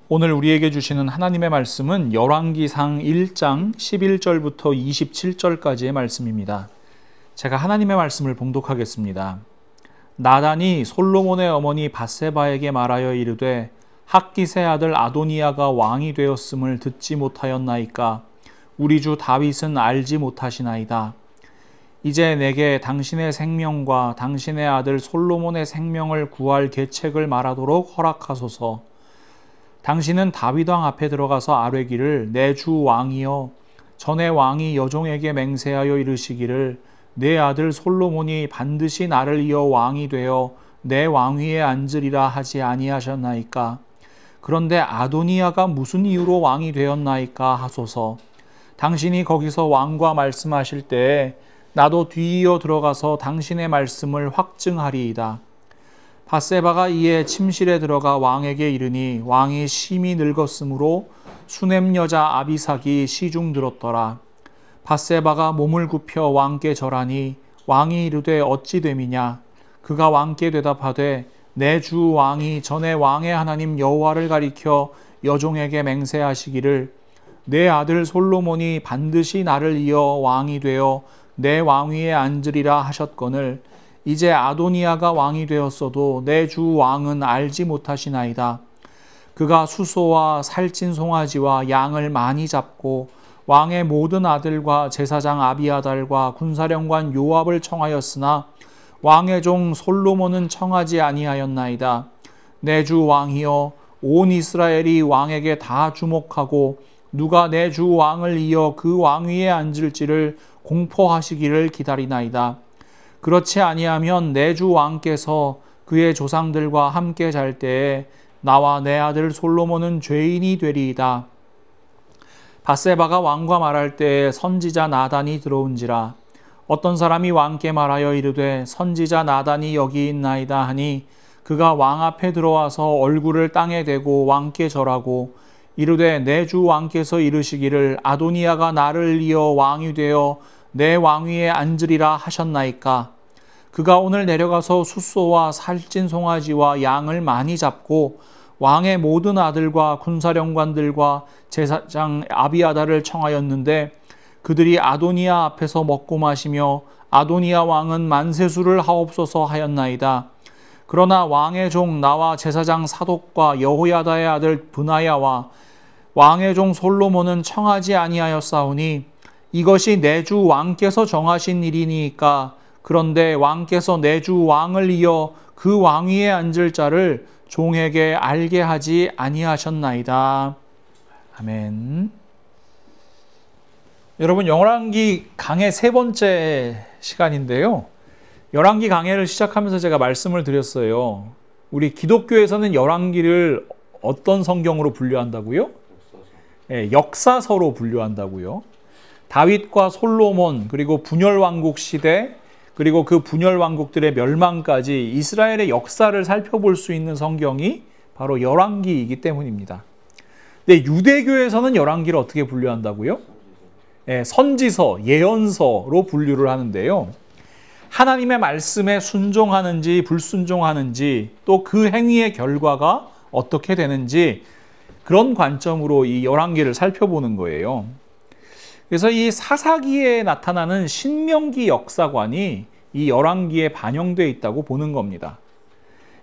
오늘 우리에게 주시는 하나님의 말씀은 열왕기상 1장 11절부터 27절까지의 말씀입니다. 제가 하나님의 말씀을 봉독하겠습니다. 나단이 솔로몬의 어머니 밧세바에게 말하여 이르되 학깃의 아들 아도니아가 왕이 되었음을 듣지 못하였나이까? 우리 주 다윗은 알지 못하시나이다. 이제 내게 당신의 생명과 당신의 아들 솔로몬의 생명을 구할 계책을 말하도록 허락하소서. 당신은 다윗 왕 앞에 들어가서 아뢰기를 내 주 왕이여, 전에 왕이 여종에게 맹세하여 이르시기를 내 아들 솔로몬이 반드시 나를 이어 왕이 되어 내 왕위에 앉으리라 하지 아니하셨나이까? 그런데 아도니아가 무슨 이유로 왕이 되었나이까 하소서. 당신이 거기서 왕과 말씀하실 때에 나도 뒤이어 들어가서 당신의 말씀을 확증하리이다. 밧세바가 이에 침실에 들어가 왕에게 이르니 왕이 심히 늙었으므로 수냄 여자 아비삭이 시중 들었더라. 밧세바가 몸을 굽혀 왕께 절하니 왕이 이르되 어찌 됨이냐? 그가 왕께 대답하되 내 주 왕이 전에 왕의 하나님 여호와를 가리켜 여종에게 맹세하시기를 내 아들 솔로몬이 반드시 나를 이어 왕이 되어 내 왕위에 앉으리라 하셨거늘 이제 아도니아가 왕이 되었어도 내 주 왕은 알지 못하시나이다. 그가 수소와 살찐 송아지와 양을 많이 잡고 왕의 모든 아들과 제사장 아비아달과 군사령관 요압을 청하였으나 왕의 종 솔로몬은 청하지 아니하였나이다. 내 주 왕이여, 온 이스라엘이 왕에게 다 주목하고 누가 내 주 왕을 이어 그 왕위에 앉을지를 공포하시기를 기다리나이다. 그렇지 아니하면 내 주 왕께서 그의 조상들과 함께 잘 때에 나와 내 아들 솔로몬은 죄인이 되리이다. 밧세바가 왕과 말할 때에 선지자 나단이 들어온지라. 어떤 사람이 왕께 말하여 이르되 선지자 나단이 여기 있나이다 하니 그가 왕 앞에 들어와서 얼굴을 땅에 대고 왕께 절하고 이르되 내 주 왕께서 이르시기를 아도니아가 나를 이어 왕이 되어 내 왕위에 앉으리라 하셨나이까? 그가 오늘 내려가서 숫소와 살찐 송아지와 양을 많이 잡고 왕의 모든 아들과 군사령관들과 제사장 아비아달을 청하였는데 그들이 아도니아 앞에서 먹고 마시며 아도니아 왕은 만세수를 하옵소서 하였나이다. 그러나 왕의 종 나와 제사장 사독과 여호야다의 아들 브나야와 왕의 종 솔로몬은 청하지 아니하였사오니 이것이 내 주 왕께서 정하신 일이니까. 그런데 왕께서 내 주 왕을 이어 그 왕위에 앉을 자를 종에게 알게 하지 아니하셨나이다. 아멘. 여러분, 열왕기 강해 세 번째 시간인데요. 열왕기 강해를 시작하면서 제가 말씀을 드렸어요. 우리 기독교에서는 열왕기를 어떤 성경으로 분류한다고요? 네, 역사서로 분류한다고요. 다윗과 솔로몬, 그리고 분열 왕국 시대, 그리고 그 분열 왕국들의 멸망까지 이스라엘의 역사를 살펴볼 수 있는 성경이 바로 열왕기이기 때문입니다. 근데 유대교에서는 열왕기를 어떻게 분류한다고요? 네, 선지서, 예언서로 분류를 하는데요. 하나님의 말씀에 순종하는지 불순종하는지 또 그 행위의 결과가 어떻게 되는지 그런 관점으로 이 열왕기를 살펴보는 거예요. 그래서 이 사사기에 나타나는 신명기 역사관이 이 열왕기에 반영되어 있다고 보는 겁니다.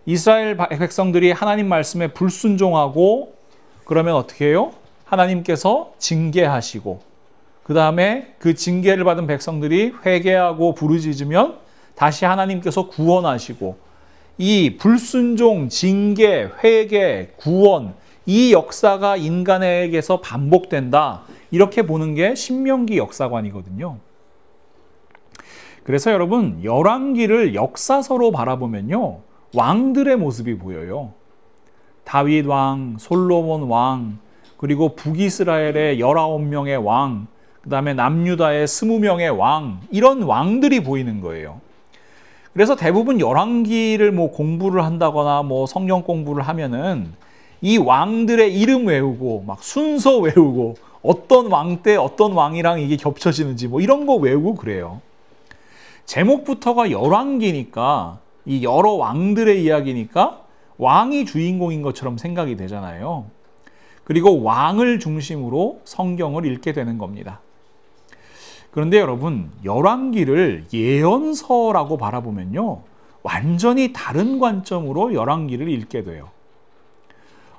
이스라엘 백성들이 하나님 말씀에 불순종하고 그러면 어떻게 해요? 하나님께서 징계하시고 그 다음에 그 징계를 받은 백성들이 회개하고 부르짖으면 다시 하나님께서 구원하시고 이 불순종, 징계, 회개, 구원 이 역사가 인간에게서 반복된다. 이렇게 보는 게 신명기 역사관이거든요. 그래서 여러분, 열왕기를 역사서로 바라보면요. 왕들의 모습이 보여요. 다윗 왕, 솔로몬 왕, 그리고 북이스라엘의 19명의 왕, 그 다음에 남유다의 20명의 왕, 이런 왕들이 보이는 거예요. 그래서 대부분 열왕기를 공부를 한다거나 성경 공부를 하면은 이 왕들의 이름 외우고 막 순서 외우고 어떤 왕 때 어떤 왕이랑 이게 겹쳐지는지 이런 거 외우고 그래요. 제목부터가 열왕기니까 이 여러 왕들의 이야기니까 왕이 주인공인 것처럼 생각이 되잖아요. 그리고 왕을 중심으로 성경을 읽게 되는 겁니다. 그런데 여러분, 열왕기를 예언서라고 바라보면요, 완전히 다른 관점으로 열왕기를 읽게 돼요.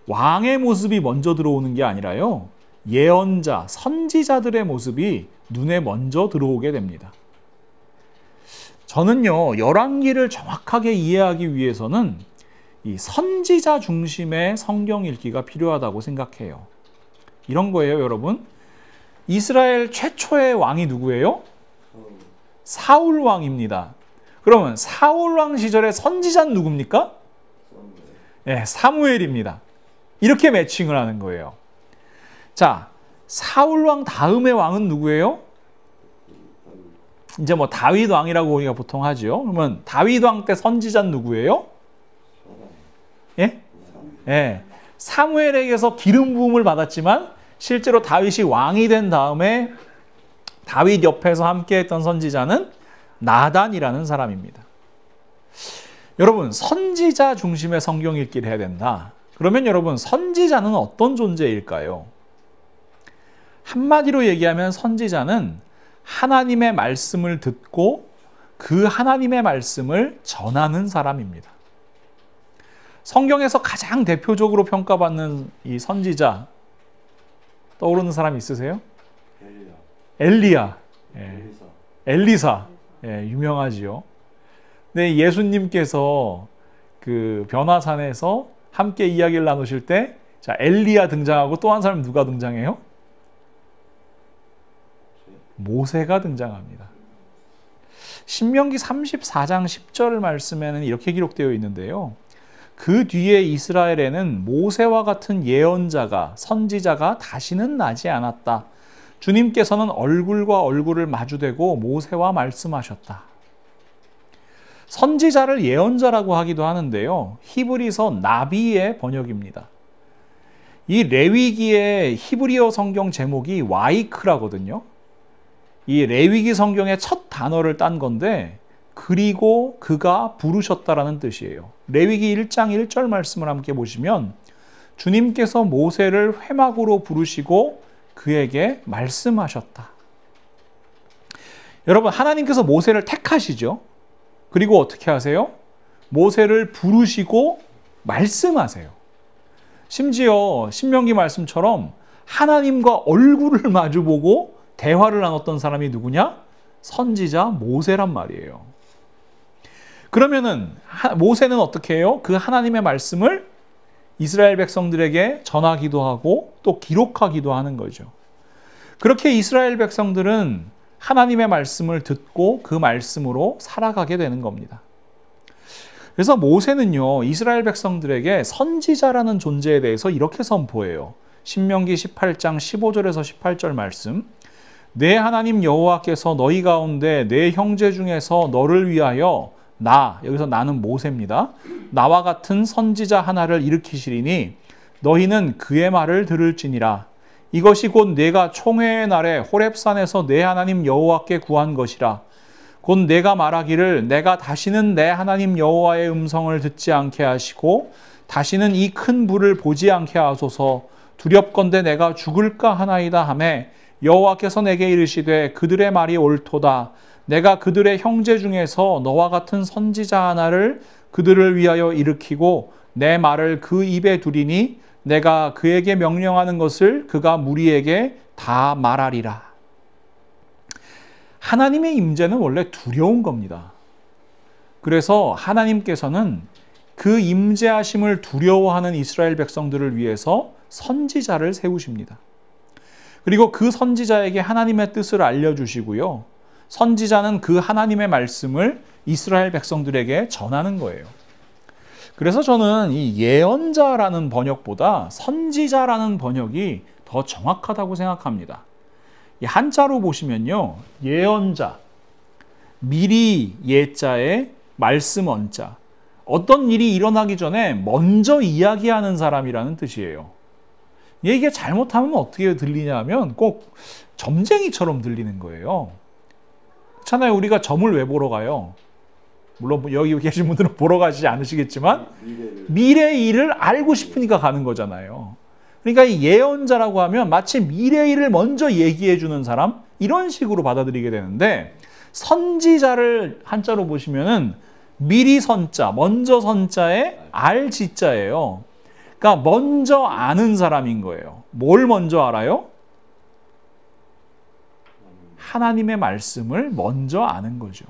왕의 모습이 먼저 들어오는 게 아니라요, 예언자, 선지자들의 모습이 눈에 먼저 들어오게 됩니다. 저는요, 열왕기를 정확하게 이해하기 위해서는 이 선지자 중심의 성경 읽기가 필요하다고 생각해요. 이런 거예요, 여러분. 이스라엘 최초의 왕이 누구예요? 사울 왕입니다. 그러면 사울 왕 시절의 선지자는 누굽니까? 네, 사무엘입니다. 이렇게 매칭을 하는 거예요. 자, 사울 왕 다음의 왕은 누구예요? 이제 뭐 다윗 왕이라고 우리가 보통 하죠. 그러면 다윗 왕 때 선지자는 누구예요? 예? 예. 사무엘에게서 기름 부음을 받았지만 실제로 다윗이 왕이 된 다음에 다윗 옆에서 함께했던 선지자는 나단이라는 사람입니다. 여러분, 선지자 중심의 성경 읽기를 해야 된다. 그러면 여러분, 선지자는 어떤 존재일까요? 한마디로 얘기하면 선지자는 하나님의 말씀을 듣고 그 하나님의 말씀을 전하는 사람입니다. 성경에서 가장 대표적으로 평가받는 이 선지자 떠오르는 사람 있으세요? 엘리야. 예. 엘리사. 예, 유명하지요. 근데 예수님께서 그 변화산에서 함께 이야기를 나누실 때, 자, 엘리야 등장하고 또 한 사람 누가 등장해요? 모세가 등장합니다. 신명기 34장 10절 말씀에는 이렇게 기록되어 있는데요. 그 뒤에 이스라엘에는 모세와 같은 예언자가, 선지자가 다시는 나지 않았다. 주님께서는 얼굴과 얼굴을 마주대고 모세와 말씀하셨다. 선지자를 예언자라고 하기도 하는데요. 히브리서 나비의 번역입니다. 이 레위기의 히브리어 성경 제목이 와이크라거든요. 이 레위기 성경의 첫 단어를 딴 건데, 그리고 그가 부르셨다라는 뜻이에요. 레위기 1장 1절 말씀을 함께 보시면 주님께서 모세를 회막으로 부르시고 그에게 말씀하셨다. 여러분, 하나님께서 모세를 택하시죠. 그리고 어떻게 하세요? 모세를 부르시고 말씀하세요. 심지어 신명기 말씀처럼 하나님과 얼굴을 마주보고 대화를 나눴던 사람이 누구냐? 선지자 모세란 말이에요. 그러면은 모세는 어떻게 해요? 그 하나님의 말씀을 이스라엘 백성들에게 전하기도 하고 또 기록하기도 하는 거죠. 그렇게 이스라엘 백성들은 하나님의 말씀을 듣고 그 말씀으로 살아가게 되는 겁니다. 그래서 모세는요, 이스라엘 백성들에게 선지자라는 존재에 대해서 이렇게 선포해요. 신명기 18장 15절에서 18절 말씀. 내 하나님 여호와께서 너희 가운데 내 형제 중에서 너를 위하여 여기서 나는 모세입니다. 나와 같은 선지자 하나를 일으키시리니 너희는 그의 말을 들을지니라. 이것이 곧 내가 총회의 날에 호렙산에서 내 하나님 여호와께 구한 것이라. 곧 내가 말하기를 내가 다시는 내 하나님 여호와의 음성을 듣지 않게 하시고 다시는 이 큰 불을 보지 않게 하소서. 두렵건대 내가 죽을까 하나이다 하매 여호와께서 내게 이르시되 그들의 말이 옳도다. 내가 그들의 형제 중에서 너와 같은 선지자 하나를 그들을 위하여 일으키고 내 말을 그 입에 두리니 내가 그에게 명령하는 것을 그가 무리에게 다 말하리라. 하나님의 임재는 원래 두려운 겁니다. 그래서 하나님께서는 그 임재하심을 두려워하는 이스라엘 백성들을 위해서 선지자를 세우십니다. 그리고 그 선지자에게 하나님의 뜻을 알려주시고요. 선지자는 그 하나님의 말씀을 이스라엘 백성들에게 전하는 거예요. 그래서 저는 이 예언자라는 번역보다 선지자라는 번역이 더 정확하다고 생각합니다. 이 한자로 보시면요. 예언자, 미리 예자에 말씀 언자. 어떤 일이 일어나기 전에 먼저 이야기하는 사람이라는 뜻이에요. 이게 잘못하면 어떻게 들리냐면 꼭 점쟁이처럼 들리는 거예요. 그렇잖아요. 우리가 점을 왜 보러 가요? 물론 여기 계신 분들은 보러 가시지 않으시겠지만 미래의 일을 알고 싶으니까 가는 거잖아요. 그러니까 이 예언자라고 하면 마치 미래의 일을 먼저 얘기해 주는 사람, 이런 식으로 받아들이게 되는데, 선지자를 한자로 보시면은 미리 선자, 먼저 선자에 알지자예요. 그러니까 먼저 아는 사람인 거예요. 뭘 먼저 알아요? 하나님의 말씀을 먼저 아는 거죠.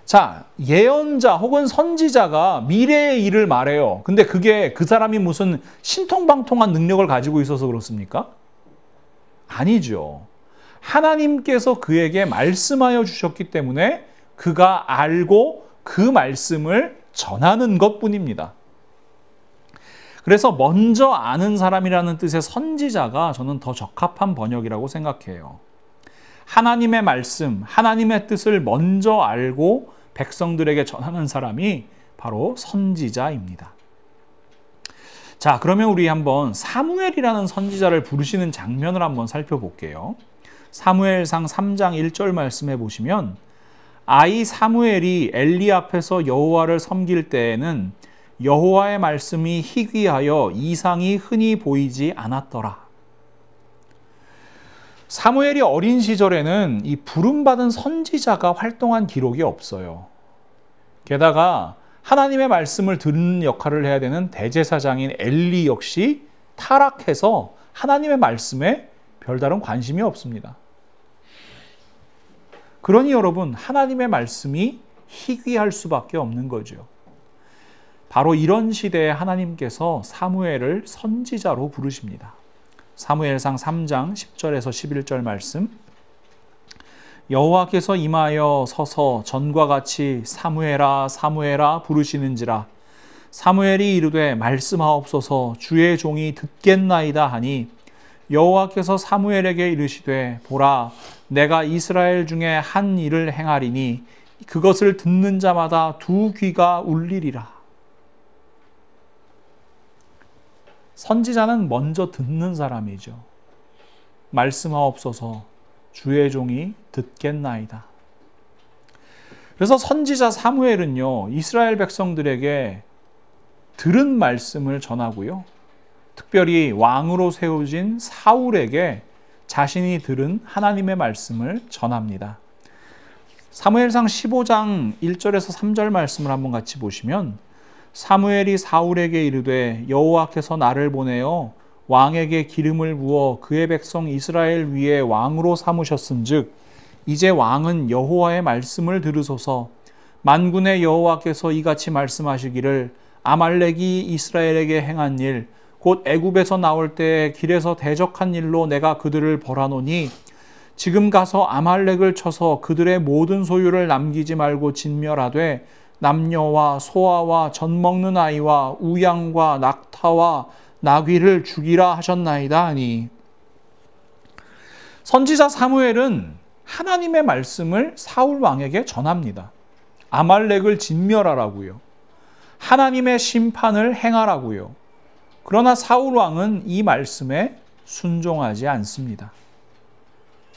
자, 예언자 혹은 선지자가 미래의 일을 말해요. 근데 그게 그 사람이 무슨 신통방통한 능력을 가지고 있어서 그렇습니까? 아니죠. 하나님께서 그에게 말씀하여 주셨기 때문에 그가 알고 그 말씀을 전하는 것뿐입니다. 그래서 먼저 아는 사람이라는 뜻의 선지자가 저는 더 적합한 번역이라고 생각해요. 하나님의 말씀, 하나님의 뜻을 먼저 알고 백성들에게 전하는 사람이 바로 선지자입니다. 자, 그러면 우리 한번 사무엘이라는 선지자를 부르시는 장면을 한번 살펴볼게요. 사무엘상 3장 1절 말씀해 보시면, 아이 사무엘이 엘리 앞에서 여호와를 섬길 때에는 여호와의 말씀이 희귀하여 이상이 흔히 보이지 않았더라. 사무엘이 어린 시절에는 이 부름받은 선지자가 활동한 기록이 없어요. 게다가 하나님의 말씀을 듣는 역할을 해야 되는 대제사장인 엘리 역시 타락해서 하나님의 말씀에 별다른 관심이 없습니다. 그러니 여러분, 하나님의 말씀이 희귀할 수밖에 없는 거죠. 바로 이런 시대에 하나님께서 사무엘을 선지자로 부르십니다. 사무엘상 3장 10절에서 11절 말씀, 여호와께서 임하여 서서 전과 같이 사무엘아 사무엘아 부르시는지라. 사무엘이 이르되 말씀하옵소서, 주의 종이 듣겠나이다 하니, 여호와께서 사무엘에게 이르시되 보라, 내가 이스라엘 중에 한 일을 행하리니 그것을 듣는 자마다 두 귀가 울리리라. 선지자는 먼저 듣는 사람이죠. 말씀하옵소서, 주의 종이 듣겠나이다. 그래서 선지자 사무엘은요, 이스라엘 백성들에게 들은 말씀을 전하고요, 특별히 왕으로 세워진 사울에게 자신이 들은 하나님의 말씀을 전합니다. 사무엘상 15장 1절에서 3절 말씀을 한번 같이 보시면, 사무엘이 사울에게 이르되 여호와께서 나를 보내어 왕에게 기름을 부어 그의 백성 이스라엘 위에 왕으로 삼으셨은즉 이제 왕은 여호와의 말씀을 들으소서. 만군의 여호와께서 이같이 말씀하시기를 아말렉이 이스라엘에게 행한 일 곧 애굽에서 나올 때 길에서 대적한 일로 내가 그들을 벌하노니 지금 가서 아말렉을 쳐서 그들의 모든 소유를 남기지 말고 진멸하되 남녀와 소아와 젖 먹는 아이와 우양과 낙타와 나귀를 죽이라 하셨나이다 하니, 선지자 사무엘은 하나님의 말씀을 사울 왕에게 전합니다. 아말렉을 진멸하라고요. 하나님의 심판을 행하라고요. 그러나 사울 왕은 이 말씀에 순종하지 않습니다.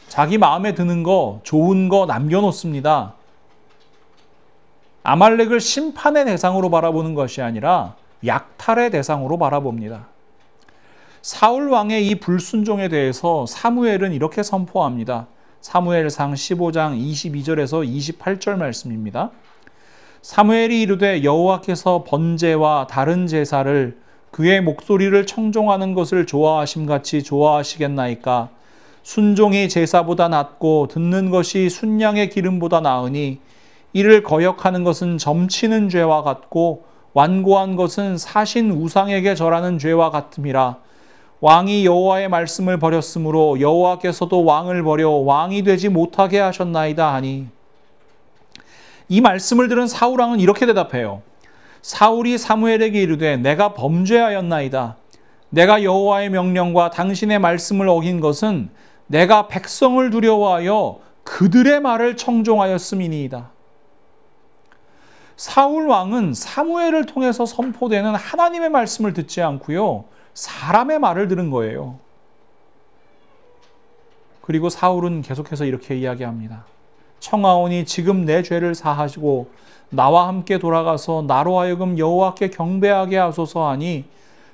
자기 마음에 드는 거, 좋은 거 남겨놓습니다. 아말렉을 심판의 대상으로 바라보는 것이 아니라 약탈의 대상으로 바라봅니다. 사울 왕의 이 불순종에 대해서 사무엘은 이렇게 선포합니다. 사무엘상 15장 22절에서 28절 말씀입니다. 사무엘이 이르되 여호와께서 번제와 다른 제사를 그의 목소리를 청종하는 것을 좋아하심같이 좋아하시겠나이까. 순종이 제사보다 낫고 듣는 것이 순양의 기름보다 나으니 이를 거역하는 것은 점치는 죄와 같고 완고한 것은 사신 우상에게 절하는 죄와 같음이라. 왕이 여호와의 말씀을 버렸으므로 여호와께서도 왕을 버려 왕이 되지 못하게 하셨나이다 하니, 이 말씀을 들은 사울 왕은 이렇게 대답해요. 사울이 사무엘에게 이르되 내가 범죄하였나이다. 내가 여호와의 명령과 당신의 말씀을 어긴 것은 내가 백성을 두려워하여 그들의 말을 청종하였음이니이다. 사울 왕은 사무엘을 통해서 선포되는 하나님의 말씀을 듣지 않고요, 사람의 말을 들은 거예요. 그리고 사울은 계속해서 이렇게 이야기합니다. 청하오니 지금 내 죄를 사하시고 나와 함께 돌아가서 나로 하여금 여호와께 경배하게 하소서 하니,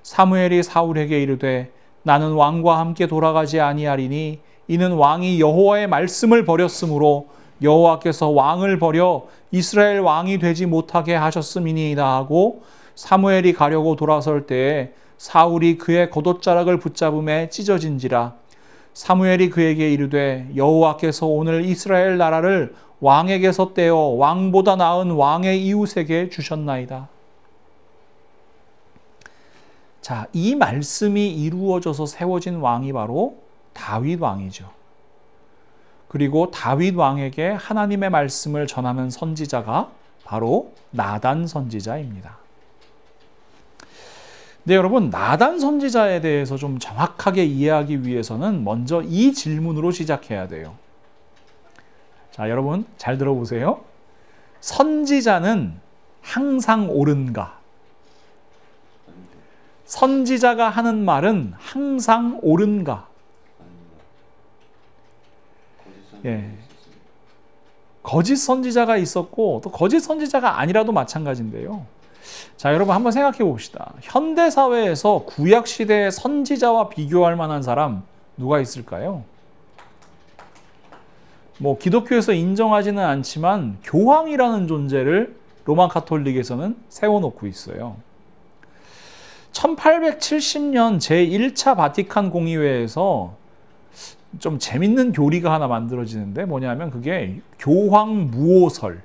사무엘이 사울에게 이르되 나는 왕과 함께 돌아가지 아니하리니 이는 왕이 여호와의 말씀을 버렸으므로 여호와께서 왕을 버려 이스라엘 왕이 되지 못하게 하셨음이니이다 하고 사무엘이 가려고 돌아설 때에 사울이 그의 겉옷자락을 붙잡음에 찢어진지라. 사무엘이 그에게 이르되 여호와께서 오늘 이스라엘 나라를 왕에게서 떼어 왕보다 나은 왕의 이웃에게 주셨나이다. 자, 이 말씀이 이루어져서 세워진 왕이 바로 다윗 왕이죠. 그리고 다윗 왕에게 하나님의 말씀을 전하는 선지자가 바로 나단 선지자입니다. 네, 여러분, 나단 선지자에 대해서 좀 정확하게 이해하기 위해서는 먼저 이 질문으로 시작해야 돼요. 자, 여러분 잘 들어보세요. 선지자는 항상 옳은가? 선지자가 하는 말은 항상 옳은가? 예. 거짓 선지자가 있었고 또 거짓 선지자가 아니라도 마찬가지인데요. 자, 여러분 한번 생각해 봅시다. 현대 사회에서 구약 시대의 선지자와 비교할 만한 사람 누가 있을까요? 뭐 기독교에서 인정하지는 않지만 교황이라는 존재를 로마 가톨릭에서는 세워놓고 있어요. 1870년 제1차 바티칸 공의회에서 좀 재밌는 교리가 하나 만들어지는데 뭐냐면 그게 교황 무오설,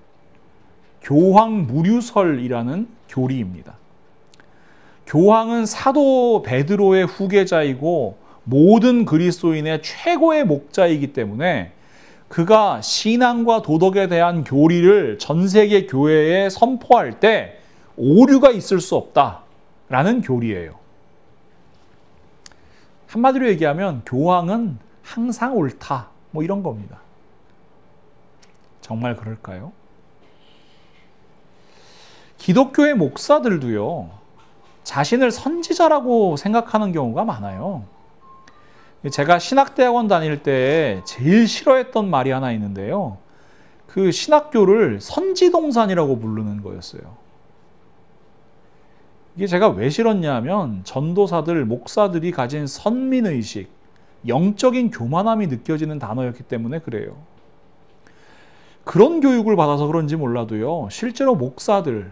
교황 무류설이라는 교리입니다. 교황은 사도 베드로의 후계자이고 모든 그리스도인의 최고의 목자이기 때문에 그가 신앙과 도덕에 대한 교리를 전 세계 교회에 선포할 때 오류가 있을 수 없다라는 교리예요. 한마디로 얘기하면 교황은 항상 옳다, 뭐 이런 겁니다. 정말 그럴까요? 기독교의 목사들도요, 자신을 선지자라고 생각하는 경우가 많아요. 제가 신학대학원 다닐 때 제일 싫어했던 말이 하나 있는데요. 그 신학교를 선지동산이라고 부르는 거였어요. 이게 제가 왜 싫었냐 하면 전도사들, 목사들이 가진 선민의식, 영적인 교만함이 느껴지는 단어였기 때문에 그래요. 그런 교육을 받아서 그런지 몰라도요, 실제로 목사들,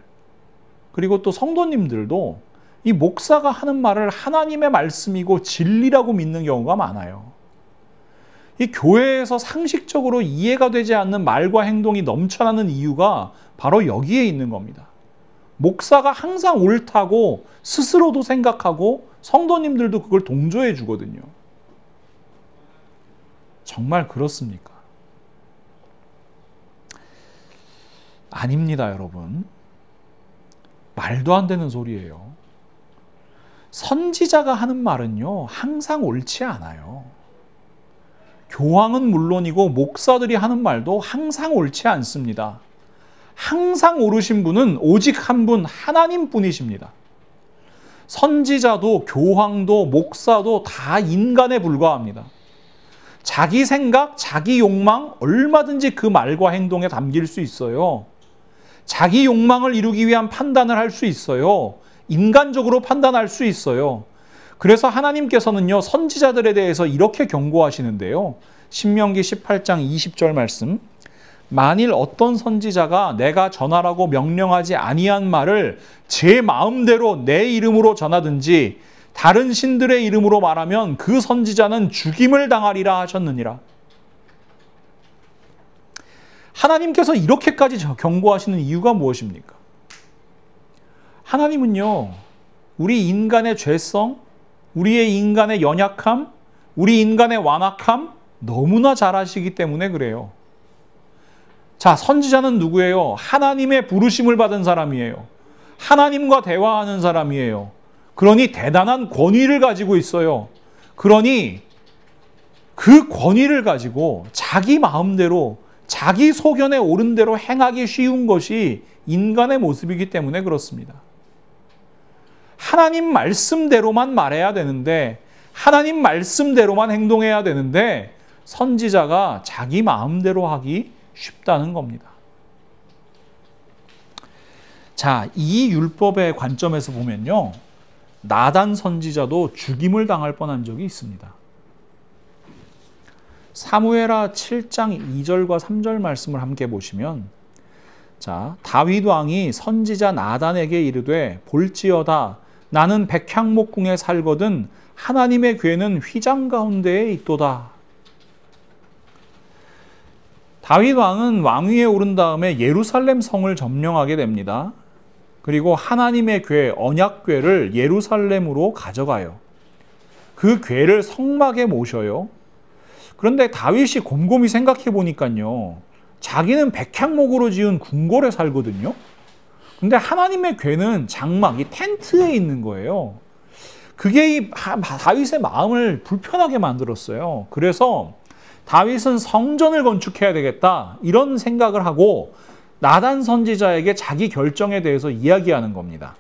그리고 또 성도님들도 이 목사가 하는 말을 하나님의 말씀이고 진리라고 믿는 경우가 많아요. 이 교회에서 상식적으로 이해가 되지 않는 말과 행동이 넘쳐나는 이유가 바로 여기에 있는 겁니다. 목사가 항상 옳다고 스스로도 생각하고 성도님들도 그걸 동조해 주거든요. 정말 그렇습니까? 아닙니다, 여러분. 말도 안 되는 소리예요. 선지자가 하는 말은요, 항상 옳지 않아요. 교황은 물론이고 목사들이 하는 말도 항상 옳지 않습니다. 항상 옳으신 분은 오직 한 분, 하나님뿐이십니다. 선지자도 교황도 목사도 다 인간에 불과합니다. 자기 생각, 자기 욕망 얼마든지 그 말과 행동에 담길 수 있어요. 자기 욕망을 이루기 위한 판단을 할 수 있어요. 인간적으로 판단할 수 있어요. 그래서 하나님께서는요, 선지자들에 대해서 이렇게 경고하시는데요. 신명기 18장 20절 말씀. 만일 어떤 선지자가 내가 전하라고 명령하지 아니한 말을 제 마음대로 내 이름으로 전하든지 다른 신들의 이름으로 말하면 그 선지자는 죽임을 당하리라 하셨느니라. 하나님께서 이렇게까지 경고하시는 이유가 무엇입니까? 하나님은요, 우리 인간의 죄성, 우리의 인간의 연약함, 우리 인간의 완악함 너무나 잘 아시기 때문에 그래요. 자, 선지자는 누구예요? 하나님의 부르심을 받은 사람이에요. 하나님과 대화하는 사람이에요. 그러니 대단한 권위를 가지고 있어요. 그러니 그 권위를 가지고 자기 마음대로, 자기 소견에 옳은 대로 행하기 쉬운 것이 인간의 모습이기 때문에 그렇습니다. 하나님 말씀대로만 말해야 되는데, 하나님 말씀대로만 행동해야 되는데, 선지자가 자기 마음대로 하기 쉽다는 겁니다. 자, 이 율법의 관점에서 보면요, 나단 선지자도 죽임을 당할 뻔한 적이 있습니다. 사무엘하 7장 2절과 3절 말씀을 함께 보시면, 자, 다윗 왕이 선지자 나단에게 이르되 볼지어다 나는 백향목궁에 살거든 하나님의 궤는 휘장 가운데에 있도다. 다윗 왕은 왕위에 오른 다음에 예루살렘 성을 점령하게 됩니다. 그리고 하나님의 궤, 언약궤를 예루살렘으로 가져가요. 그 궤를 성막에 모셔요. 그런데 다윗이 곰곰이 생각해 보니까요, 자기는 백향목으로 지은 궁궐에 살거든요. 근데 하나님의 궤는 장막, 이 텐트에 있는 거예요. 그게 이 다윗의 마음을 불편하게 만들었어요. 그래서 다윗은 성전을 건축해야 되겠다, 이런 생각을 하고 나단 선지자에게 자기 결정에 대해서 이야기하는 겁니다.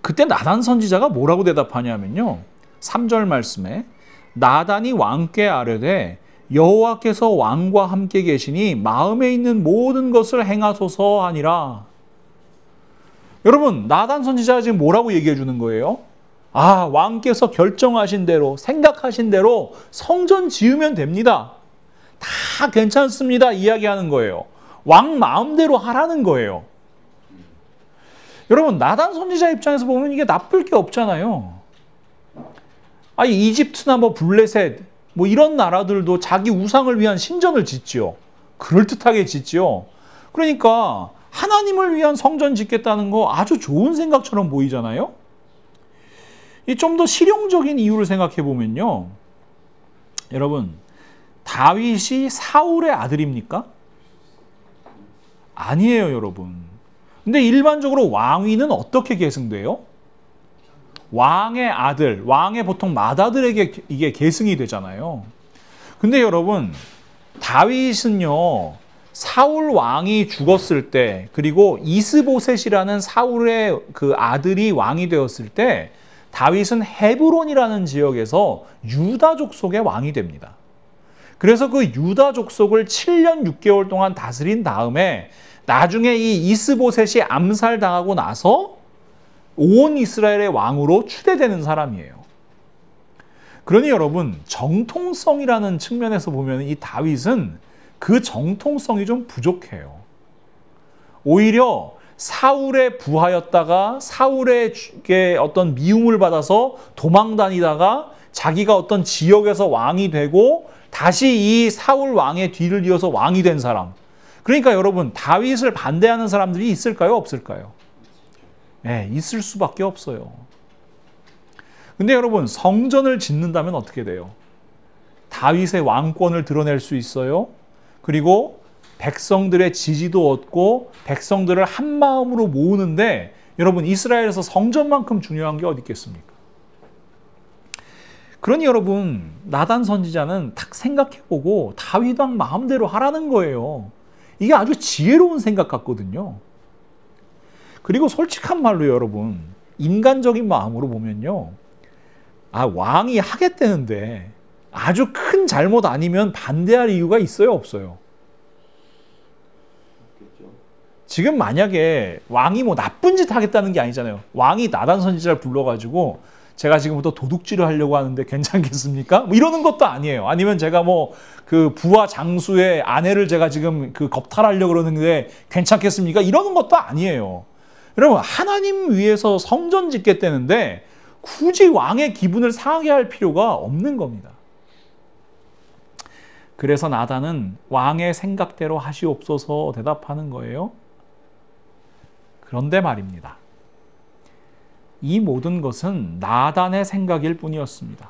그때 나단 선지자가 뭐라고 대답하냐면요, 3절 말씀에 나단이 왕께 아뢰되 여호와께서 왕과 함께 계시니 마음에 있는 모든 것을 행하소서 하니라. 여러분, 나단 선지자가 지금 뭐라고 얘기해 주는 거예요? 아, 왕께서 결정하신 대로, 생각하신 대로 성전 지으면 됩니다. 다 괜찮습니다, 이야기하는 거예요. 왕 마음대로 하라는 거예요. 여러분, 나단 선지자 입장에서 보면 이게 나쁠 게 없잖아요. 아니, 이집트나 뭐 블레셋, 뭐 이런 나라들도 자기 우상을 위한 신전을 짓지요. 그럴듯하게 짓지요. 그러니까 하나님을 위한 성전 짓겠다는 거 아주 좋은 생각처럼 보이잖아요. 좀 더 실용적인 이유를 생각해 보면요, 여러분, 다윗이 사울의 아들입니까? 아니에요, 여러분. 근데 일반적으로 왕위는 어떻게 계승돼요? 왕의 아들, 왕의 보통 맏아들에게 이게 계승이 되잖아요. 근데 여러분, 다윗은요, 사울 왕이 죽었을 때, 그리고 이스보셋이라는 사울의 그 아들이 왕이 되었을 때, 다윗은 헤브론이라는 지역에서 유다 족속의 왕이 됩니다. 그래서 그 유다 족속을 7년 6개월 동안 다스린 다음에 나중에 이 이스보셋이 암살당하고 나서 온 이스라엘의 왕으로 추대되는 사람이에요. 그러니 여러분, 정통성이라는 측면에서 보면 이 다윗은 그 정통성이 좀 부족해요. 오히려 사울의 부하였다가 사울에게 어떤 미움을 받아서 도망 다니다가 자기가 어떤 지역에서 왕이 되고 다시 이 사울 왕의 뒤를 이어서 왕이 된 사람. 그러니까 여러분, 다윗을 반대하는 사람들이 있을까요, 없을까요? 네, 있을 수밖에 없어요. 근데 여러분, 성전을 짓는다면 어떻게 돼요? 다윗의 왕권을 드러낼 수 있어요. 그리고 백성들의 지지도 얻고 백성들을 한 마음으로 모으는데, 여러분, 이스라엘에서 성전만큼 중요한 게 어디 있겠습니까? 그러니 여러분, 나단 선지자는 딱 생각해보고 다윗 왕 마음대로 하라는 거예요. 이게 아주 지혜로운 생각 같거든요. 그리고 솔직한 말로 여러분, 인간적인 마음으로 보면요, 아, 왕이 하겠다는데 아주 큰 잘못 아니면 반대할 이유가 있어요, 없어요? 지금 만약에 왕이 뭐 나쁜 짓 하겠다는 게 아니잖아요. 왕이 나단 선지자를 불러가지고 제가 지금부터 도둑질을 하려고 하는데 괜찮겠습니까? 뭐 이러는 것도 아니에요. 아니면 제가 뭐 그 부하 장수의 아내를 제가 지금 그 겁탈하려고 그러는데 괜찮겠습니까? 이러는 것도 아니에요. 여러분, 하나님 위해서 성전 짓겠다는데 굳이 왕의 기분을 상하게 할 필요가 없는 겁니다. 그래서 나단은 왕의 생각대로 하시옵소서 대답하는 거예요. 그런데 말입니다, 이 모든 것은 나단의 생각일 뿐이었습니다.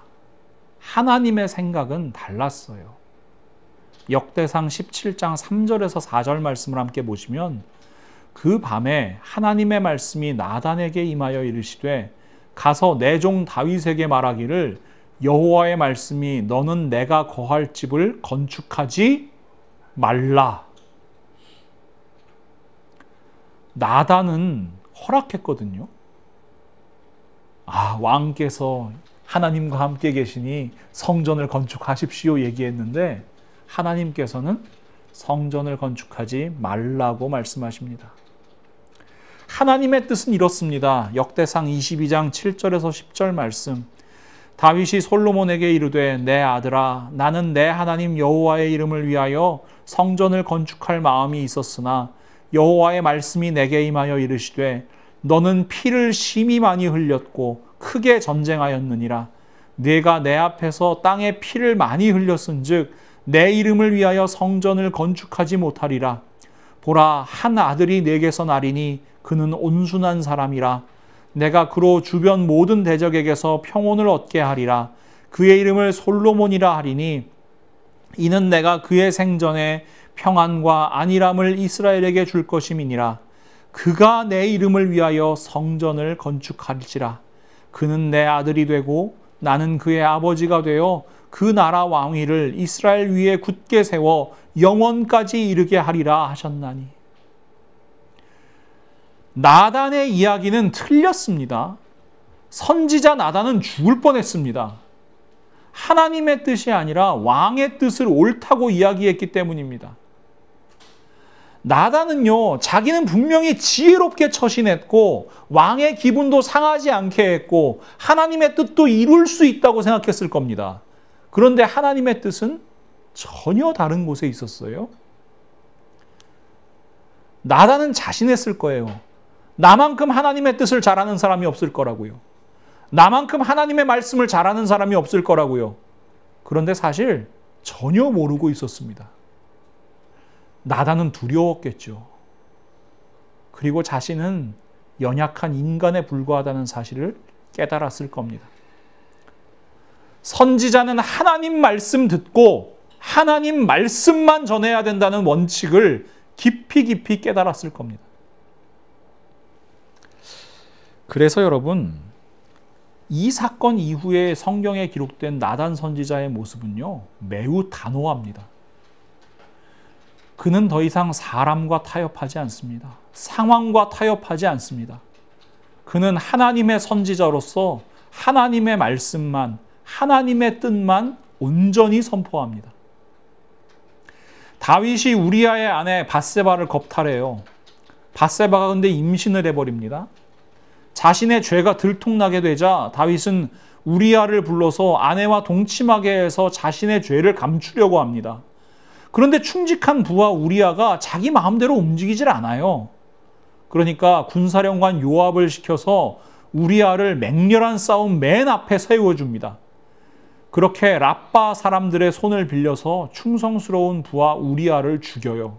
하나님의 생각은 달랐어요. 역대상 17장 3절에서 4절 말씀을 함께 보시면, 그 밤에 하나님의 말씀이 나단에게 임하여 이르시되 가서 내 종 다윗에게 말하기를 여호와의 말씀이 너는 내가 거할 집을 건축하지 말라. 나단은 허락했거든요. 아, 왕께서 하나님과 함께 계시니 성전을 건축하십시오 얘기했는데 하나님께서는 성전을 건축하지 말라고 말씀하십니다. 하나님의 뜻은 이렇습니다. 역대상 22장 7절에서 10절 말씀. 다윗이 솔로몬에게 이르되 내 아들아 나는 내 하나님 여호와의 이름을 위하여 성전을 건축할 마음이 있었으나 여호와의 말씀이 내게 임하여 이르시되 너는 피를 심히 많이 흘렸고 크게 전쟁하였느니라. 네가 내 앞에서 땅에 피를 많이 흘렸은즉 내 이름을 위하여 성전을 건축하지 못하리라. 보라, 한 아들이 내게서 나리니 그는 온순한 사람이라. 내가 그로 주변 모든 대적에게서 평온을 얻게 하리라. 그의 이름을 솔로몬이라 하리니 이는 내가 그의 생전에 평안과 안일함을 이스라엘에게 줄 것임이니라. 그가 내 이름을 위하여 성전을 건축할지라. 그는 내 아들이 되고 나는 그의 아버지가 되어 그 나라 왕위를 이스라엘 위에 굳게 세워 영원까지 이르게 하리라 하셨나니. 나단의 이야기는 틀렸습니다. 선지자 나단은 죽을 뻔했습니다. 하나님의 뜻이 아니라 왕의 뜻을 옳다고 이야기했기 때문입니다. 나단은요, 자기는 분명히 지혜롭게 처신했고 왕의 기분도 상하지 않게 했고 하나님의 뜻도 이룰 수 있다고 생각했을 겁니다. 그런데 하나님의 뜻은 전혀 다른 곳에 있었어요. 나단은 자신했을 거예요. 나만큼 하나님의 뜻을 잘 아는 사람이 없을 거라고요. 나만큼 하나님의 말씀을 잘 아는 사람이 없을 거라고요. 그런데 사실 전혀 모르고 있었습니다. 나단은 두려웠겠죠. 그리고 자신은 연약한 인간에 불과하다는 사실을 깨달았을 겁니다. 선지자는 하나님 말씀 듣고 하나님 말씀만 전해야 된다는 원칙을 깊이 깨달았을 겁니다. 그래서 여러분, 이 사건 이후에 성경에 기록된 나단 선지자의 모습은요, 매우 단호합니다. 그는 더 이상 사람과 타협하지 않습니다. 상황과 타협하지 않습니다. 그는 하나님의 선지자로서 하나님의 말씀만, 하나님의 뜻만 온전히 선포합니다. 다윗이 우리아의 아내 밧세바를 겁탈해요. 밧세바가 근데 임신을 해버립니다. 자신의 죄가 들통나게 되자 다윗은 우리아를 불러서 아내와 동침하게 해서 자신의 죄를 감추려고 합니다. 그런데 충직한 부하 우리아가 자기 마음대로 움직이질 않아요. 그러니까 군사령관 요압을 시켜서 우리아를 맹렬한 싸움 맨 앞에 세워줍니다. 그렇게 랍바 사람들의 손을 빌려서 충성스러운 부하 우리아를 죽여요.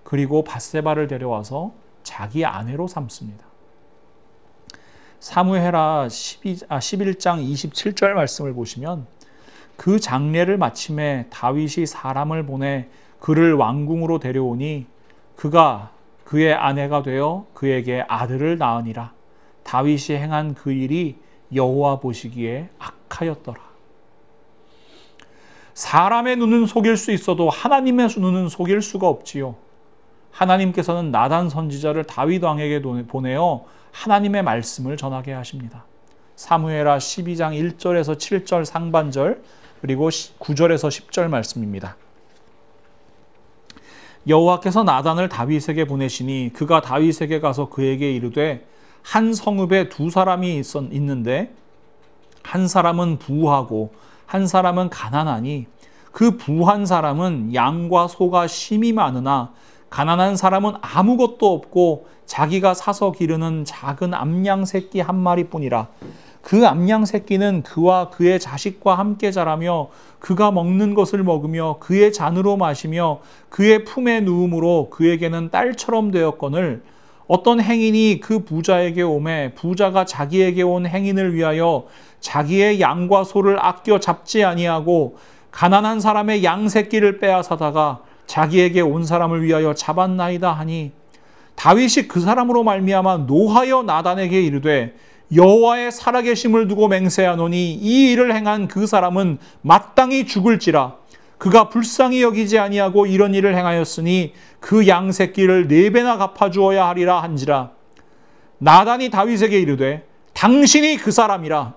그리고 밧세바를 데려와서 자기 아내로 삼습니다. 사무엘하 11장 27절 말씀을 보시면 그 장례를 마침에 다윗이 사람을 보내 그를 왕궁으로 데려오니 그가 그의 아내가 되어 그에게 아들을 낳으니라. 다윗이 행한 그 일이 여호와 보시기에 악하였더라. 사람의 눈은 속일 수 있어도 하나님의 눈은 속일 수가 없지요. 하나님께서는 나단 선지자를 다윗 왕에게 보내어 하나님의 말씀을 전하게 하십니다. 사무엘하 12장 1절에서 7절 상반절 그리고 9절에서 10절 말씀입니다. 여호와께서 나단을 다윗에게 보내시니 그가 다윗에게 가서 그에게 이르되 한 성읍에 두 사람이 있는데 한 사람은 부하고 한 사람은 가난하니 그 부한 사람은 양과 소가 심히 많으나 가난한 사람은 아무것도 없고 자기가 사서 기르는 작은 암양 새끼 한 마리뿐이라. 그 암양 새끼는 그와 그의 자식과 함께 자라며 그가 먹는 것을 먹으며 그의 잔으로 마시며 그의 품에 누움으로 그에게는 딸처럼 되었거늘 어떤 행인이 그 부자에게 오매 부자가 자기에게 온 행인을 위하여 자기의 양과 소를 아껴 잡지 아니하고 가난한 사람의 양 새끼를 빼앗아다가 자기에게 온 사람을 위하여 잡았나이다 하니 다윗이 그 사람으로 말미암아 노하여 나단에게 이르되 여호와의 살아계심을 두고 맹세하노니 이 일을 행한 그 사람은 마땅히 죽을지라. 그가 불쌍히 여기지 아니하고 이런 일을 행하였으니 그 양 새끼를 4배나 갚아주어야 하리라 한지라. 나단이 다윗에게 이르되 당신이 그 사람이라.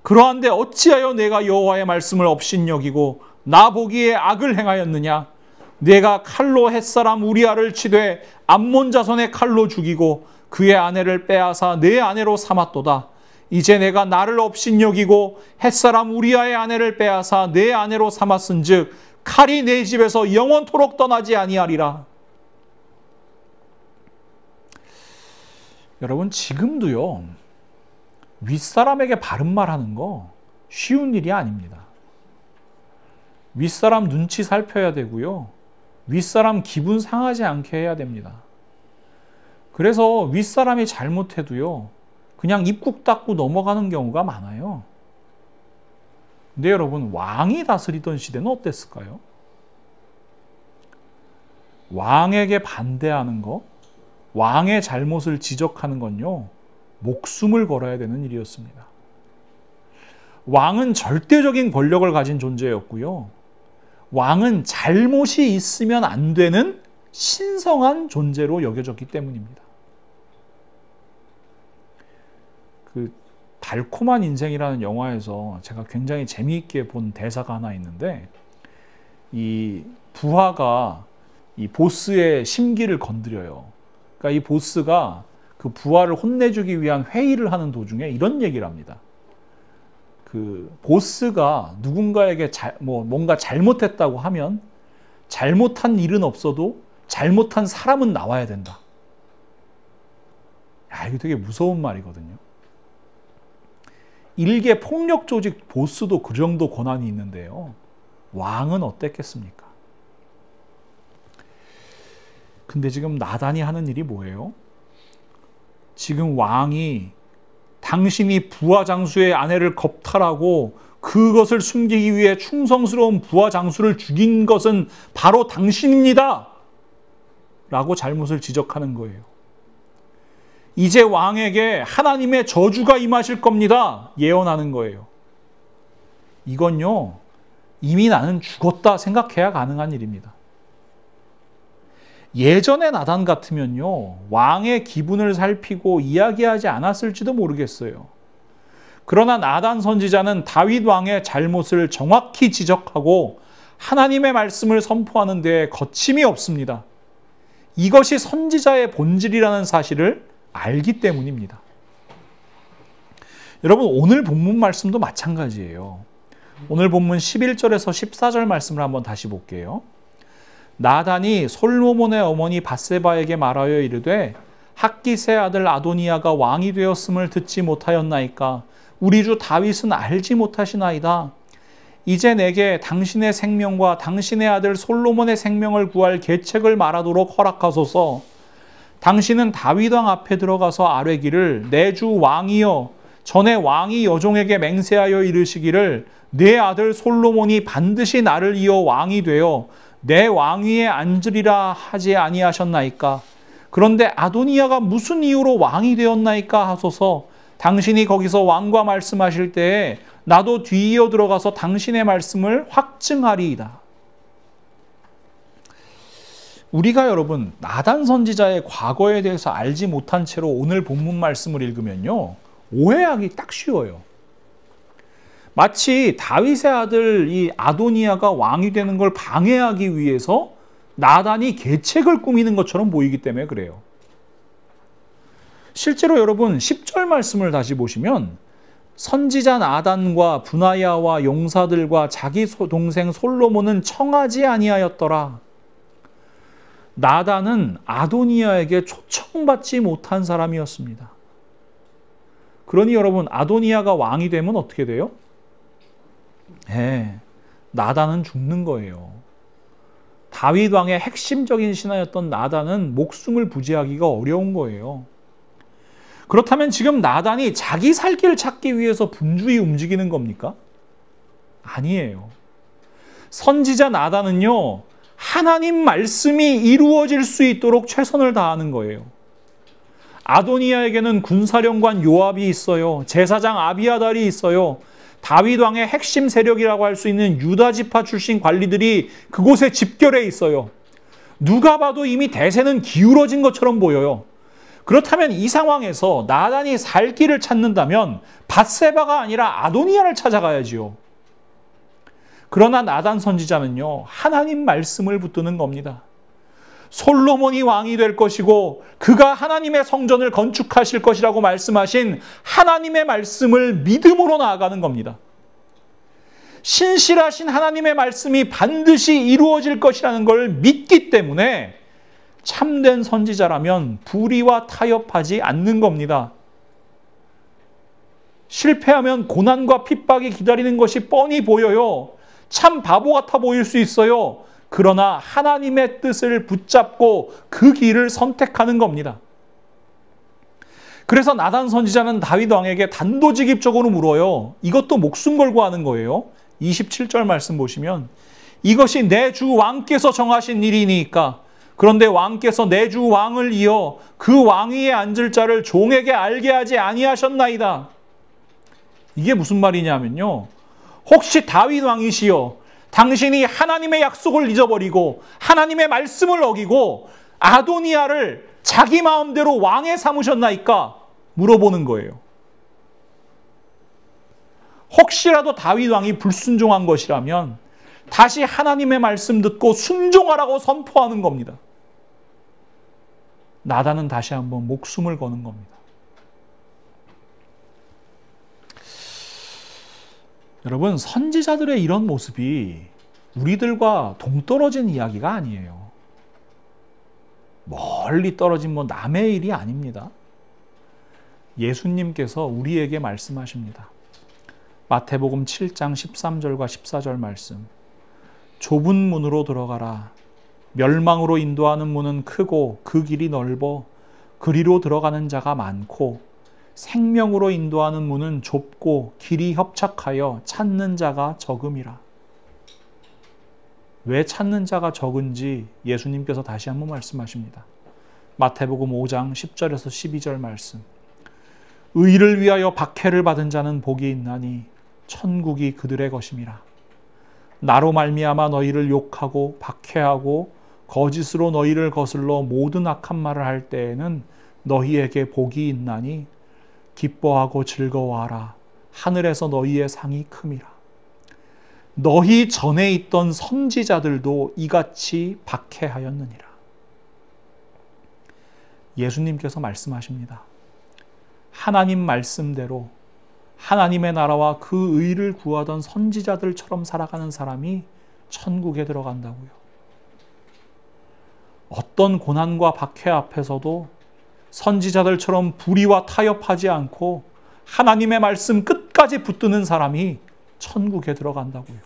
그러한데 어찌하여 내가 여호와의 말씀을 업신여기고 나 보기에 악을 행하였느냐. 내가 칼로 햇사람 우리아를 치되 암몬 자손의 칼로 죽이고 그의 아내를 빼앗아 내 아내로 삼았도다. 이제 내가 나를 업신여기고 햇사람 우리아의 아내를 빼앗아 내 아내로 삼았은즉 칼이 내 집에서 영원토록 떠나지 아니하리라. 여러분, 지금도요, 윗사람에게 바른 말하는 거 쉬운 일이 아닙니다. 윗사람 눈치 살펴야 되고요, 윗사람 기분 상하지 않게 해야 됩니다. 그래서 윗사람이 잘못해도요, 그냥 입국 닫고 넘어가는 경우가 많아요. 근데 여러분, 왕이 다스리던 시대는 어땠을까요? 왕에게 반대하는 거, 왕의 잘못을 지적하는 건요, 목숨을 걸어야 되는 일이었습니다. 왕은 절대적인 권력을 가진 존재였고요, 왕은 잘못이 있으면 안 되는 신성한 존재로 여겨졌기 때문입니다. 그 달콤한 인생이라는 영화에서 제가 굉장히 재미있게 본 대사가 하나 있는데, 이 부하가 이 보스의 심기를 건드려요. 그러니까 이 보스가 그 부하를 혼내주기 위한 회의를 하는 도중에 이런 얘기를 합니다. 그 보스가 누군가에게 뭔가 잘못했다고 하면 잘못한 일은 없어도 잘못한 사람은 나와야 된다. 야, 이거 되게 무서운 말이거든요. 일개 폭력 조직 보스도 그 정도 권한이 있는데요, 왕은 어땠겠습니까? 근데 지금 나단이 하는 일이 뭐예요? 지금 왕이 당신이 부하 장수의 아내를 겁탈하고 그것을 숨기기 위해 충성스러운 부하 장수를 죽인 것은 바로 당신입니다! 라고 잘못을 지적하는 거예요. 이제 왕에게 하나님의 저주가 임하실 겁니다. 예언하는 거예요. 이건요, 이미 나는 죽었다 생각해야 가능한 일입니다. 예전의 나단 같으면요, 왕의 기분을 살피고 이야기하지 않았을지도 모르겠어요. 그러나 나단 선지자는 다윗 왕의 잘못을 정확히 지적하고 하나님의 말씀을 선포하는 데에 거침이 없습니다. 이것이 선지자의 본질이라는 사실을 알기 때문입니다. 여러분, 오늘 본문 말씀도 마찬가지예요. 오늘 본문 11절에서 14절 말씀을 한번 다시 볼게요. 나단이 솔로몬의 어머니 밧세바에게 말하여 이르되 핫깃의 아들 아도니아가 왕이 되었음을 듣지 못하였나이까? 우리 주 다윗은 알지 못하시나이다. 이제 내게 당신의 생명과 당신의 아들 솔로몬의 생명을 구할 계책을 말하도록 허락하소서. 당신은 다윗 왕 앞에 들어가서 아뢰기를 내 주 왕이여, 전에 왕이 여종에게 맹세하여 이르시기를 내 아들 솔로몬이 반드시 나를 이어 왕이 되어 내 왕위에 앉으리라 하지 아니하셨나이까? 그런데 아도니아가 무슨 이유로 왕이 되었나이까 하소서. 당신이 거기서 왕과 말씀하실 때에 나도 뒤이어 들어가서 당신의 말씀을 확증하리이다. 우리가 여러분, 나단 선지자의 과거에 대해서 알지 못한 채로 오늘 본문 말씀을 읽으면요, 오해하기 딱 쉬워요. 마치 다윗의 아들 이 아도니아가 왕이 되는 걸 방해하기 위해서 나단이 계책을 꾸미는 것처럼 보이기 때문에 그래요. 실제로 여러분, 10절 말씀을 다시 보시면 선지자 나단과 브나야와 용사들과 자기 동생 솔로몬은 청하지 아니하였더라. 나단은 아도니아에게 초청받지 못한 사람이었습니다. 그러니 여러분, 아도니아가 왕이 되면 어떻게 돼요? 나단은 죽는 거예요. 다윗 왕의 핵심적인 신하였던 나단은 목숨을 부지하기가 어려운 거예요. 그렇다면 지금 나단이 자기 살 길을 찾기 위해서 분주히 움직이는 겁니까? 아니에요. 선지자 나단은요, 하나님 말씀이 이루어질 수 있도록 최선을 다하는 거예요. 아도니아에게는 군사령관 요압이 있어요. 제사장 아비아달이 있어요. 다윗 왕의 핵심 세력이라고 할 수 있는 유다 지파 출신 관리들이 그곳에 집결해 있어요. 누가 봐도 이미 대세는 기울어진 것처럼 보여요. 그렇다면 이 상황에서 나단이 살 길을 찾는다면 밧세바가 아니라 아도니아를 찾아가야지요. 그러나 나단 선지자는요, 하나님 말씀을 붙드는 겁니다. 솔로몬이 왕이 될 것이고 그가 하나님의 성전을 건축하실 것이라고 말씀하신 하나님의 말씀을 믿음으로 나아가는 겁니다. 신실하신 하나님의 말씀이 반드시 이루어질 것이라는 걸 믿기 때문에 참된 선지자라면 불의와 타협하지 않는 겁니다. 실패하면 고난과 핍박이 기다리는 것이 뻔히 보여요. 참 바보 같아 보일 수 있어요. 그러나 하나님의 뜻을 붙잡고 그 길을 선택하는 겁니다. 그래서 나단 선지자는 다윗 왕에게 단도직입적으로 물어요. 이것도 목숨 걸고 하는 거예요. 27절 말씀 보시면 이것이 내 주 왕께서 정하신 일이니까 그런데 왕께서 내 주 왕을 이어 그 왕위에 앉을 자를 종에게 알게 하지 아니하셨나이다. 이게 무슨 말이냐면요. 혹시 다윗 왕이시여 당신이 하나님의 약속을 잊어버리고 하나님의 말씀을 어기고 아도니아를 자기 마음대로 왕에 삼으셨나이까? 물어보는 거예요. 혹시라도 다윗 왕이 불순종한 것이라면 다시 하나님의 말씀 듣고 순종하라고 선포하는 겁니다. 나단은 다시 한번 목숨을 거는 겁니다. 여러분, 선지자들의 이런 모습이 우리들과 동떨어진 이야기가 아니에요. 멀리 떨어진 남의 일이 아닙니다. 예수님께서 우리에게 말씀하십니다. 마태복음 7장 13절과 14절 말씀. 좁은 문으로 들어가라. 멸망으로 인도하는 문은 크고 그 길이 넓어 그리로 들어가는 자가 많고 생명으로 인도하는 문은 좁고 길이 협착하여 찾는 자가 적음이라. 왜 찾는 자가 적은지 예수님께서 다시 한번 말씀하십니다. 마태복음 5장 10절에서 12절 말씀. 의를 위하여 박해를 받은 자는 복이 있나니 천국이 그들의 것임이라. 나로 말미암아 너희를 욕하고 박해하고 거짓으로 너희를 거슬러 모든 악한 말을 할 때에는 너희에게 복이 있나니 기뻐하고 즐거워하라. 하늘에서 너희의 상이 큼이라. 너희 전에 있던 선지자들도 이같이 박해하였느니라. 예수님께서 말씀하십니다. 하나님 말씀대로 하나님의 나라와 그 의를 구하던 선지자들처럼 살아가는 사람이 천국에 들어간다고요. 어떤 고난과 박해 앞에서도 선지자들처럼 불의와 타협하지 않고 하나님의 말씀 끝까지 붙드는 사람이 천국에 들어간다고요.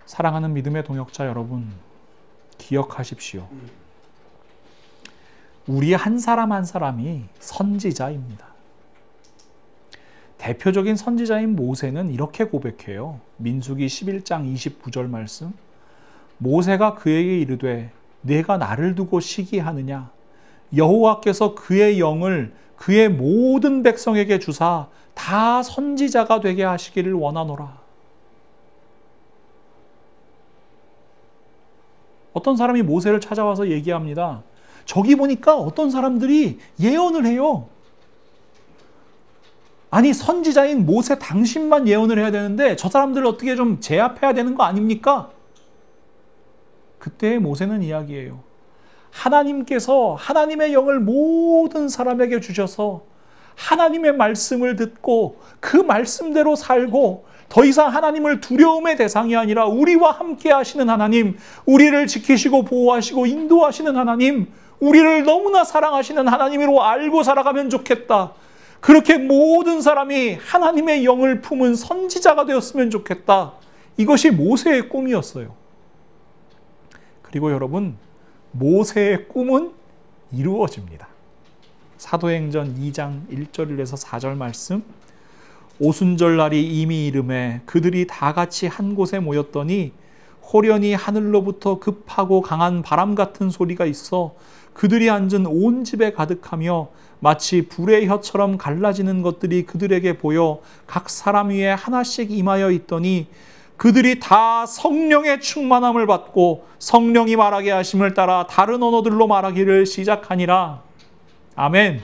사랑하는 믿음의 동역자 여러분, 기억하십시오. 우리 한 사람 한 사람이 선지자입니다. 대표적인 선지자인 모세는 이렇게 고백해요. 민수기 11장 29절 말씀. 모세가 그에게 이르되 내가 나를 두고 시기하느냐? 여호와께서 그의 영을 그의 모든 백성에게 주사 다 선지자가 되게 하시기를 원하노라. 어떤 사람이 모세를 찾아와서 얘기합니다. 저기 보니까 어떤 사람들이 예언을 해요. 아니, 선지자인 모세 당신만 예언을 해야 되는데 저 사람들을 어떻게 좀 제압해야 되는 거 아닙니까? 그때 모세는 이야기해요. 하나님께서 하나님의 영을 모든 사람에게 주셔서 하나님의 말씀을 듣고 그 말씀대로 살고 더 이상 하나님을 두려움의 대상이 아니라 우리와 함께 하시는 하나님, 우리를 지키시고 보호하시고 인도하시는 하나님, 우리를 너무나 사랑하시는 하나님으로 알고 살아가면 좋겠다. 그렇게 모든 사람이 하나님의 영을 품은 선지자가 되었으면 좋겠다. 이것이 모세의 꿈이었어요. 그리고 여러분, 모세의 꿈은 이루어집니다. 사도행전 2장 1절에서 4절 말씀. 오순절 날이 이미 이름에 그들이 다 같이 한 곳에 모였더니 호련히 하늘로부터 급하고 강한 바람 같은 소리가 있어 그들이 앉은 온 집에 가득하며 마치 불의 혀처럼 갈라지는 것들이 그들에게 보여 각 사람 위에 하나씩 임하여 있더니 그들이 다 성령의 충만함을 받고 성령이 말하게 하심을 따라 다른 언어들로 말하기를 시작하니라. 아멘.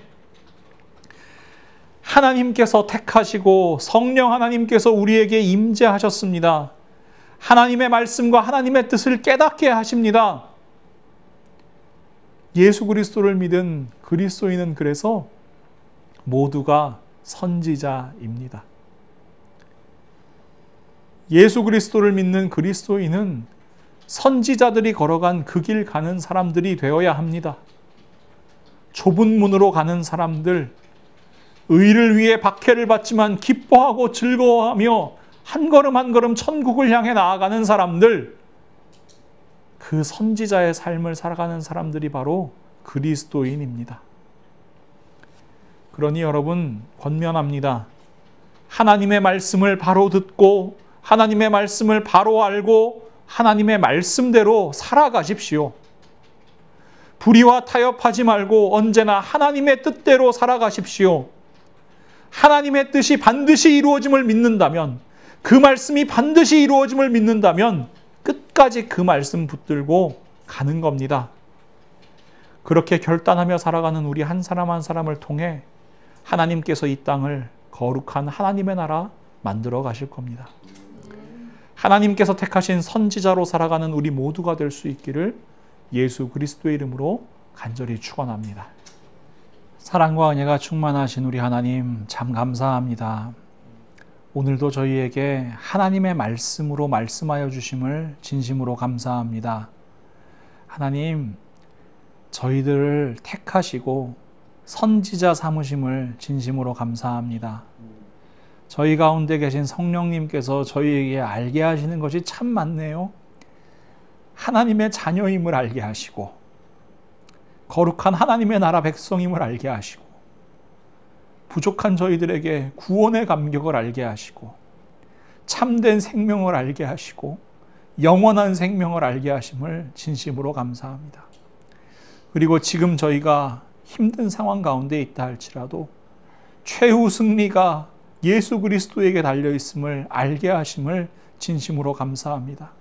하나님께서 택하시고 성령 하나님께서 우리에게 임재하셨습니다. 하나님의 말씀과 하나님의 뜻을 깨닫게 하십니다. 예수 그리스도를 믿은 그리스도인은 그래서 모두가 선지자입니다. 예수 그리스도를 믿는 그리스도인은 선지자들이 걸어간 그 길 가는 사람들이 되어야 합니다. 좁은 문으로 가는 사람들, 의를 위해 박해를 받지만 기뻐하고 즐거워하며 한 걸음 한 걸음 천국을 향해 나아가는 사람들, 그 선지자의 삶을 살아가는 사람들이 바로 그리스도인입니다. 그러니 여러분, 권면합니다. 하나님의 말씀을 바로 듣고 하나님의 말씀을 바로 알고 하나님의 말씀대로 살아가십시오. 불의와 타협하지 말고 언제나 하나님의 뜻대로 살아가십시오. 하나님의 뜻이 반드시 이루어짐을 믿는다면, 그 말씀이 반드시 이루어짐을 믿는다면 끝까지 그 말씀 붙들고 가는 겁니다. 그렇게 결단하며 살아가는 우리 한 사람 한 사람을 통해 하나님께서 이 땅을 거룩한 하나님의 나라 만들어 가실 겁니다. 하나님께서 택하신 선지자로 살아가는 우리 모두가 될 수 있기를 예수 그리스도의 이름으로 간절히 축원합니다. 사랑과 은혜가 충만하신 우리 하나님, 참 감사합니다. 오늘도 저희에게 하나님의 말씀으로 말씀하여 주심을 진심으로 감사합니다. 하나님, 저희들을 택하시고 선지자 삼으심을 진심으로 감사합니다. 저희 가운데 계신 성령님께서 저희에게 알게 하시는 것이 참 많네요. 하나님의 자녀임을 알게 하시고, 거룩한 하나님의 나라 백성임을 알게 하시고, 부족한 저희들에게 구원의 감격을 알게 하시고, 참된 생명을 알게 하시고, 영원한 생명을 알게 하심을 진심으로 감사합니다. 그리고 지금 저희가 힘든 상황 가운데 있다 할지라도 최후 승리가 예수 그리스도에게 달려 있음을 알게 하심을 진심으로 감사합니다.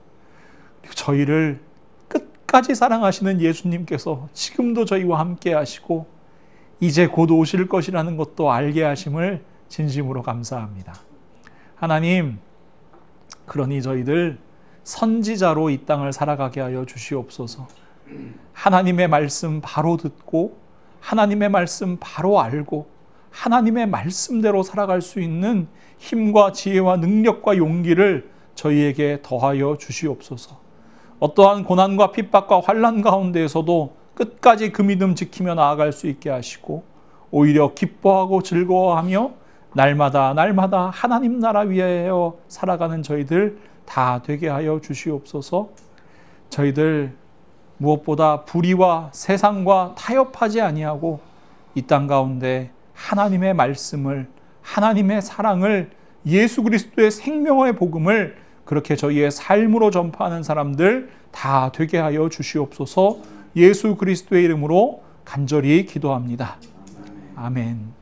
그리고 저희를 끝까지 사랑하시는 예수님께서 지금도 저희와 함께 하시고 이제 곧 오실 것이라는 것도 알게 하심을 진심으로 감사합니다. 하나님, 그러니 저희들 선지자로 이 땅을 살아가게 하여 주시옵소서. 하나님의 말씀 바로 듣고 하나님의 말씀 바로 알고 하나님의 말씀대로 살아갈 수 있는 힘과 지혜와 능력과 용기를 저희에게 더하여 주시옵소서. 어떠한 고난과 핍박과 환난 가운데에서도 끝까지 그 믿음 지키며 나아갈 수 있게 하시고 오히려 기뻐하고 즐거워하며 날마다 날마다 하나님 나라 위하여 살아가는 저희들 다 되게 하여 주시옵소서. 저희들 무엇보다 불의와 세상과 타협하지 아니하고 이 땅 가운데 하나님의 말씀을, 하나님의 사랑을, 예수 그리스도의 생명의 복음을 그렇게 저희의 삶으로 전파하는 사람들 다 되게 하여 주시옵소서. 예수 그리스도의 이름으로 간절히 기도합니다. 아멘.